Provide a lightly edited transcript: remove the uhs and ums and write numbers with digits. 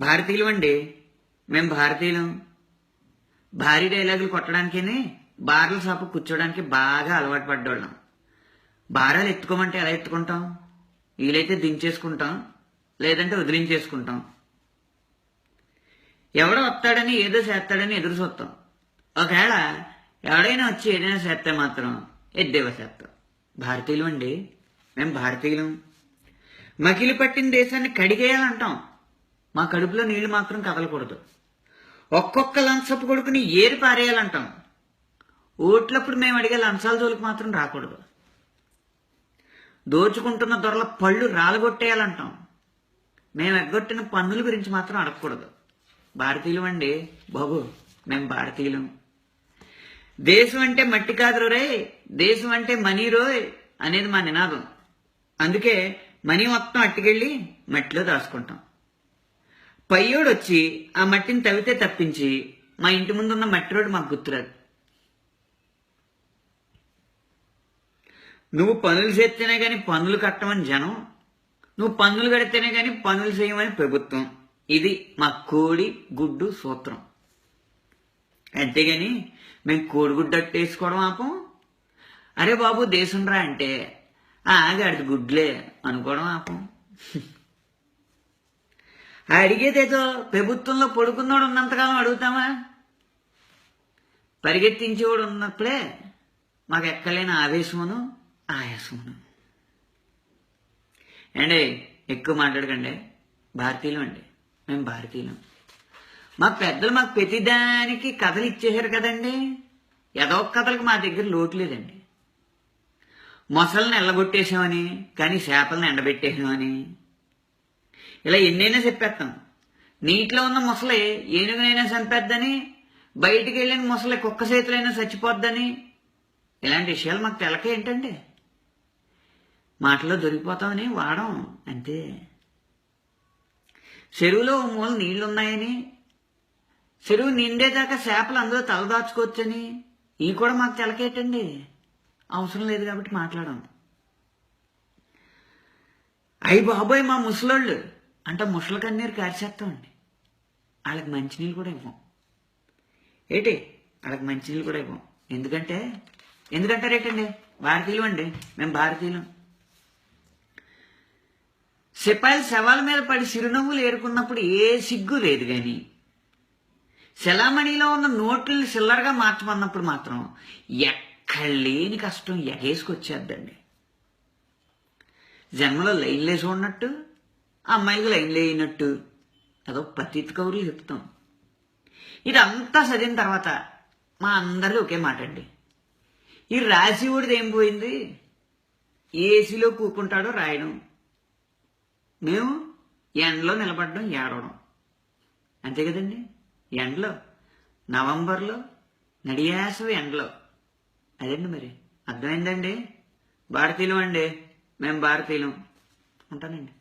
భారతీయులు అండి, మేము భారతీయులం. భారీ డైలాగులు కొట్టడానికని బార్ల షాపు కూర్చోడానికి బాగా అలవాటు పడ్డోళ్ళం. భారాలు ఎత్తుకోమంటే ఎలా ఎత్తుకుంటాం? వీలైతే దించేసుకుంటాం, లేదంటే వదిలించేసుకుంటాం. ఎవడో వస్తాడని ఏదో చేస్తాడని ఎదురు చూస్తాం. ఒకవేళ ఎవడైనా వచ్చి ఏదైనా చేస్తే మాత్రం ఎద్దేవా చేస్తాం. భారతీయులు అండి, మేము భారతీయులం. మకిలి పట్టిన దేశాన్ని కడిగేయాలంటాం. మా కడుపులో నీళ్లు మాత్రం కదలకూడదు. ఒక్కొక్క లంచపు కొడుకుని ఏరి పారేయాలంటాం. ఓట్లప్పుడు మేము అడిగే లంచాల జోలికి మాత్రం రాకూడదు. దోచుకుంటున్న దొరల పళ్ళు రాలగొట్టేయాలంటాం. మేము ఎగ్గొట్టిన పన్నుల గురించి మాత్రం అడగకూడదు. భారతీయులు అండి బాబు, మేము భారతీయులం. దేశం అంటే మట్టి కాదు రోయ్, దేశం అంటే మనీ రోయ్ అనేది మా నినాదం. అందుకే మనీ మొత్తం అట్టుకెళ్ళి మట్టిలో దాచుకుంటాం. పయ్యోడు వచ్చి ఆ మట్టిని తవ్వితే తప్పించి మా ఇంటి ముందున్న మట్టి రోడ్డు మాకు గుర్తురాదు. నువ్వు పనులు చేస్తేనే కానీ పన్నులు కట్టమని జనం, నువ్వు పన్నులు కడితేనే కానీ పనులు చేయమని ప్రభుత్వం. ఇది మా కోడి గుడ్డు సూత్రం. అంతేగాని మేము కోడిగుడ్డు అట్టేసుకోవడం ఆపం. అరే బాబు దేశం రా అంటే ఆగాడిది గుడ్లే అనుకోవడం ఆపం. అడిగేదేదో ప్రభుత్వంలో పడుకున్నోడు ఉన్నంతకాలం అడుగుతామా? పరిగెత్తించేవాడు ఉన్నప్పుడే మాకు ఎక్కలేని ఆవేశమును ఆయాసమును. అండి ఎక్కువ మాట్లాడకండి, భారతీయులం అండి, మేము భారతీయులం. మా పెద్దలు మాకు ప్రతిదానికి కథలు ఇచ్చేసారు కదండి. ఏదో కథలకు మా దగ్గర లోటు లేదండి. మొసళ్ళని ఎల్లగొట్టేసామని, కానీ చేపలను ఎండబెట్టేసామని, ఇలా ఎన్నైనా చెప్పేస్తాం. నీటిలో ఉన్న మొసలే ఏనుగునైనా చంపేద్దని, బయటికి వెళ్ళిన మొసలే కుక్క చేతులైనా చచ్చిపోద్దని, ఇలాంటి విషయాలు మాకు తెలకే ఏంటండి. మాటలో దొరికిపోతామని వాడం అంతే. చెరువులో ఓ మూల నీళ్లున్నాయని, చెరువు నిండేదాకా చేపలు అందులో తలదాచుకోవచ్చని ఇవి కూడా మాకు తెలకేటండి. అవసరం లేదు కాబట్టి మాట్లాడాం. అయ్యి బాబోయ్ మా ముసలోళ్ళు అంటే ముసలి కన్నీరు కారిచేస్తామండి. వాళ్ళకి మంచినీళ్ళు కూడా ఇవ్వం. ఏంటి వాళ్ళకి మంచినీళ్ళు కూడా ఇవ్వం. ఎందుకంటారేటండి? భారతీయులు అండి, మేము భారతీయులం. సిపాయిలు శవాల మీద పడి చిరునవ్వులు ఏరుకున్నప్పుడు ఏ సిగ్గు లేదు. కానీ శలామణిలో ఉన్న నోట్లని చిల్లరగా మార్చమన్నప్పుడు మాత్రం ఎక్కడ లేని కష్టం ఎగేసుకొచ్చేద్దండి. జన్మలో లైన్లే చూడనట్టు, అమ్మాయికి లైన్లే అయినట్టు అదో పతిత్ కౌరులు చెప్తాం. ఇదంతా చదివిన తర్వాత మా అందరిది ఒకే మాట అండి, ఈ రాశివుడిది ఏం పోయింది? ఏసీలో కూకుంటాడో రాయడం, మేము ఎండలో నిలబడడం ఏడవడం అంతే కదండి. ఎండలో నవంబర్లో నడియాసవి ఎండలో అదండి. మరి అర్థమైందండి? భారతీయులం అండి, మేము భారతీయులం. ఉంటానండి.